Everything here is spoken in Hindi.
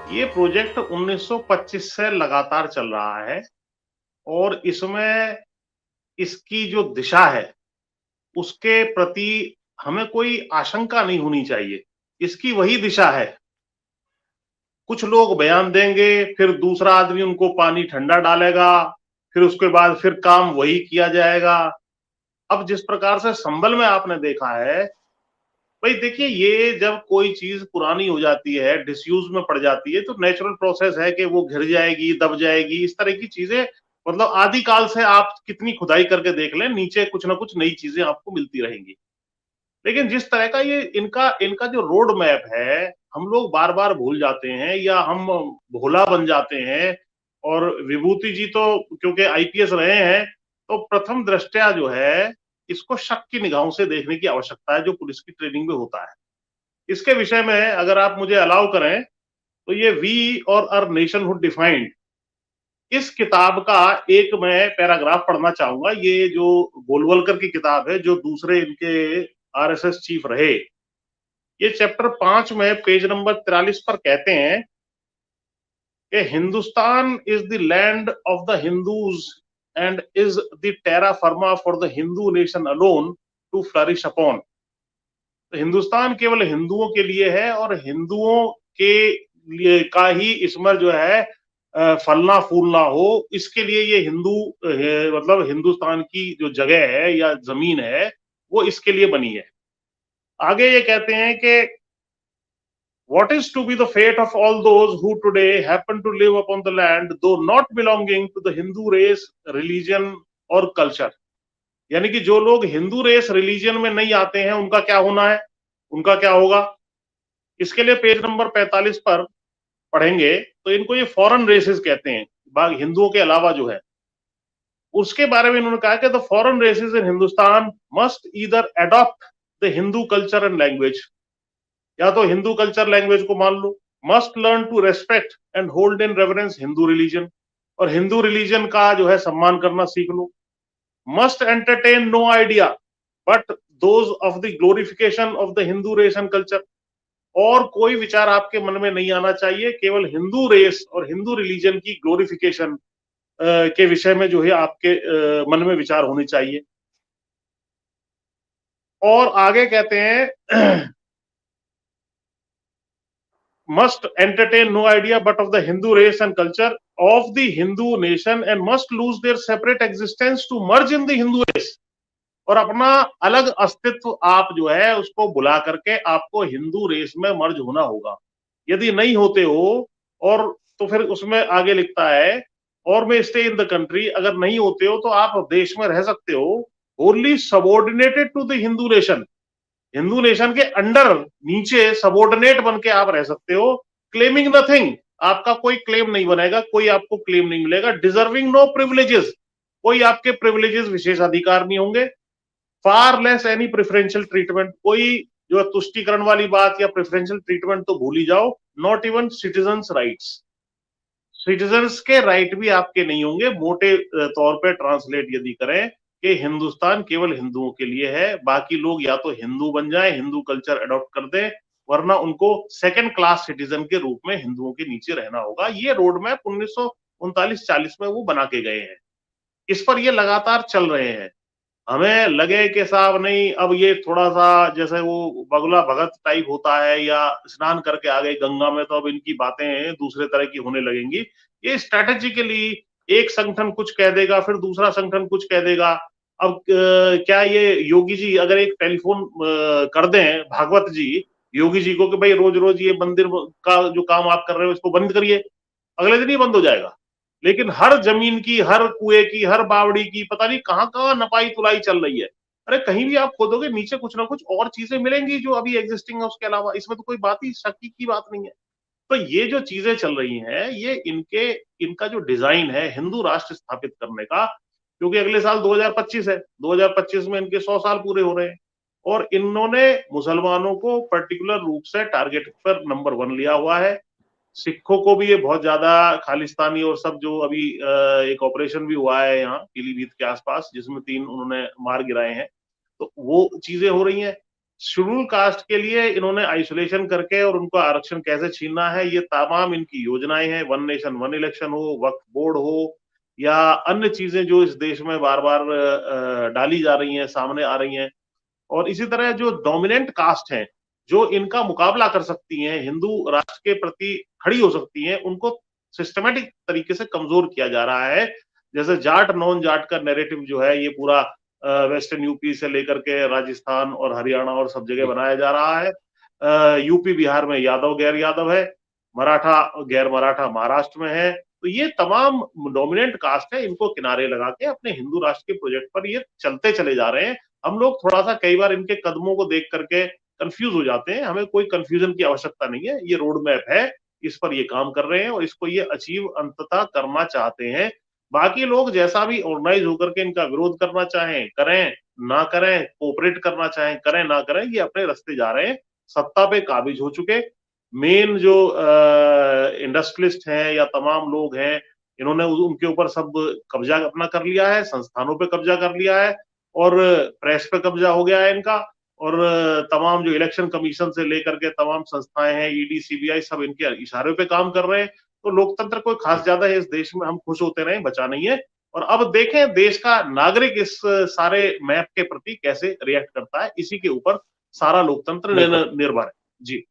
ये प्रोजेक्ट 1925 से लगातार चल रहा है और इसमें इसकी जो दिशा है, उसके प्रति हमें कोई आशंका नहीं होनी चाहिए। इसकी वही दिशा है। कुछ लोग बयान देंगे, फिर दूसरा आदमी उनको पानी ठंडा डालेगा, फिर उसके बाद फिर काम वही किया जाएगा। अब जिस प्रकार से संभल में आपने देखा है, भाई देखिए, ये जब कोई चीज पुरानी हो जाती है, डिसयूज में पड़ जाती है, तो नेचुरल प्रोसेस है कि वो घिर जाएगी, दब जाएगी, इस तरह की चीजें। मतलब आदि काल से आप कितनी खुदाई करके देख लें, नीचे कुछ ना कुछ नई चीजें आपको मिलती रहेंगी। लेकिन जिस तरह का ये इनका इनका जो रोड मैप है, हम लोग बार बार भूल जाते हैं या हम भोला बन जाते हैं। और विभूति जी तो क्योंकि आईपीएस रहे हैं, तो प्रथम दृष्टया जो है, इसको शक की निगाहों से देखने की आवश्यकता है, जो पुलिस की ट्रेनिंग में होता है। इसके विषय में अगर आप मुझे अलाउ करें, तो ये वी और अर नेशनहुड डिफाइंड, इस किताब का एक मैं पैराग्राफ पढ़ना चाहूंगा। ये जो गोलवलकर की किताब है, जो दूसरे इनके आरएसएस चीफ रहे, ये चैप्टर 5 में पेज नंबर 43 पर कहते हैं कि Hindustan is the land of the Hindus and is the terra firma for the Hindu nation alone to flourish upon. तो हिंदुस्तान केवल हिंदुओं के लिए है और हिंदुओं के लिए का ही इसमें जो है फलना फूलना हो, इसके लिए ये हिंदू मतलब हिंदुस्तान की जो जगह है या जमीन है, वो इसके लिए बनी है। आगे ये कहते हैं कि what is to be the fate of all those who today happen to live upon the land, though not belonging to the Hindu race, religion और culture। यानी कि जो लोग हिंदू रेस रिलीजन में नहीं आते हैं, उनका क्या होना है, उनका क्या होगा। इसके लिए पेज नंबर 45 पर पढ़ेंगे, तो इनको ये फॉरेन रेसेस कहते हैं, बाग हिंदुओं के अलावा जो है। उसके बारे में इन्होंने कहा कि the foreign races in Hindustan must either adopt the Hindu culture and language, या तो हिंदू कल्चर लैंग्वेज को मान लो, must learn to respect and hold in reverence Hindu religion, और हिंदू रिलीजन का जो है सम्मान करना सीख लो। Must entertain no idea but those of the glorification of the Hindu race and culture, और कोई विचार आपके मन में नहीं आना चाहिए, केवल हिंदू रेस और हिंदू रिलीजन की ग्लोरिफिकेशन के विषय में जो है आपके मन में विचार होने चाहिए। और आगे कहते हैं must entertain no idea but of the Hindu race and culture of the Hindu nation and must lose their separate existence to merge in the Hindu race। और अपना अलग अस्तित्व आप जो है उसको बुला करके आपको हिंदू रेस में मर्ज होना होगा। यदि नहीं होते हो, और तो फिर उसमें आगे लिखता है, और में स्टे इन द कंट्री, अगर नहीं होते हो तो आप देश में रह सकते हो, only subordinated to the Hindu nation, Hindu nation के अंडर, नीचे सबॉर्डिनेट बन के आप रह सकते हो। क्लेमिंग नथिंग, आपका कोई क्लेम नहीं बनेगा, कोई आपको क्लेम नहीं मिलेगा। डिजर्विंग नो प्रिविलेजेस, कोई आपके प्रिविलेजेस विशेषाधिकार नहीं होंगे। Far less any preferential treatment, कोई जो तुष्टिकरण वाली बात या प्रेफरेंशियल ट्रीटमेंट तो भूल ही जाओ। Not even citizens rights, citizens के राइट भी आपके नहीं होंगे। मोटे तौर पे ट्रांसलेट यदि करें कि हिंदुस्तान केवल हिंदुओं के लिए है, बाकी लोग या तो हिंदू बन जाएं, हिंदू कल्चर अडॉप्ट कर दें, वरना उनको सेकंड क्लास सिटीजन के रूप में हिंदुओं के नीचे रहना होगा। ये रोड मैप 1939-40 में वो बना के गए हैं, इस पर ये लगातार चल रहे हैं। हमें लगे कि साहब नहीं, अब ये थोड़ा सा जैसे वो बगुला भगत टाइप होता है, या स्नान करके आ गए गंगा में, तो अब इनकी बातें दूसरे तरह की होने लगेंगी। ये स्ट्रेटेजिकली एक संगठन कुछ कह देगा, फिर दूसरा संगठन कुछ कह देगा। अब क्या ये योगी जी अगर एक टेलीफोन कर दें, भागवत जी योगी जी को, कि भाई रोज रोज ये मंदिर का जो काम आप कर रहे हो इसको बंद करिए, अगले दिन ही बंद हो जाएगा। लेकिन हर जमीन की, हर कुएं की, हर बावड़ी की, पता नहीं कहां कहां नपाई तुलाई चल रही है। अरे कहीं भी आप खोदोगे नीचे कुछ ना कुछ और चीजें मिलेंगी जो अभी एग्जिस्टिंग है, उसके अलावा इसमें तो कोई बात ही शक की बात नहीं है। तो ये जो चीजें चल रही हैं, ये इनका जो डिजाइन है हिंदू राष्ट्र स्थापित करने का, क्योंकि अगले साल 2025 है, 2025 में इनके 100 साल पूरे हो रहे हैं, और इन्होंने मुसलमानों को पर्टिकुलर रूप से टारगेट पर नंबर 1 लिया हुआ है। सिखों को भी ये बहुत ज्यादा खालिस्तानी और सब, जो अभी एक ऑपरेशन भी हुआ है यहाँ पीलीभीत के आसपास, जिसमें 3 उन्होंने मार गिराए हैं, तो वो चीजें हो रही हैं। शेड्यूल कास्ट के लिए इन्होंने आइसोलेशन करके और उनको आरक्षण कैसे छीनना है, ये तमाम इनकी योजनाएं हैं। वन नेशन वन इलेक्शन हो, वक्फ बोर्ड हो, या अन्य चीजें जो इस देश में बार बार डाली जा रही हैं, सामने आ रही हैं। और इसी तरह जो डोमिनेंट कास्ट हैं, जो इनका मुकाबला कर सकती हैं, हिंदू राष्ट्र के प्रति खड़ी हो सकती हैं, उनको सिस्टमेटिक तरीके से कमजोर किया जा रहा है। जैसे जाट नॉन जाट का नैरेटिव जो है, ये पूरा वेस्टर्न यूपी से लेकर के राजस्थान और हरियाणा और सब जगह जी। बनाया जा रहा है। यूपी बिहार में यादव गैर यादव है, मराठा गैर मराठा महाराष्ट्र में है। तो ये तमाम डोमिनेंट कास्ट है, इनको किनारे लगा के अपने हिंदू राष्ट्र के प्रोजेक्ट पर ये चलते चले जा रहे हैं। हम लोग थोड़ा सा कई बार इनके कदमों को देख करके कंफ्यूज हो जाते हैं। हमें कोई कंफ्यूजन की आवश्यकता नहीं है, ये रोड मैप है, इस पर ये काम कर रहे हैं और इसको ये अचीव अंततः करना चाहते हैं। बाकी लोग जैसा भी ऑर्गेनाइज होकर के इनका विरोध करना चाहें करें, ना करें, कोऑपरेट करना चाहें करें, ना करें, ये अपने रास्ते जा रहे हैं। सत्ता पे काबिज हो चुके मेन जो इंडस्ट्रियलिस्ट हैं या तमाम लोग हैं, इन्होंने उनके ऊपर सब कब्जा अपना कर लिया है, संस्थानों पे कब्जा कर लिया है, और प्रेस पे कब्जा हो गया है इनका। और तमाम जो इलेक्शन कमीशन से लेकर के तमाम संस्थाएं हैं, ईडी सीबीआई, सब इनके इशारे पे काम कर रहे हैं। तो लोकतंत्र कोई खास ज्यादा है इस देश में, हम खुश होते रहे, बचा नहीं है। और अब देखें देश का नागरिक इस सारे मैप के प्रति कैसे रिएक्ट करता है, इसी के ऊपर सारा लोकतंत्र बिल्कुल। निर्भर है। जी।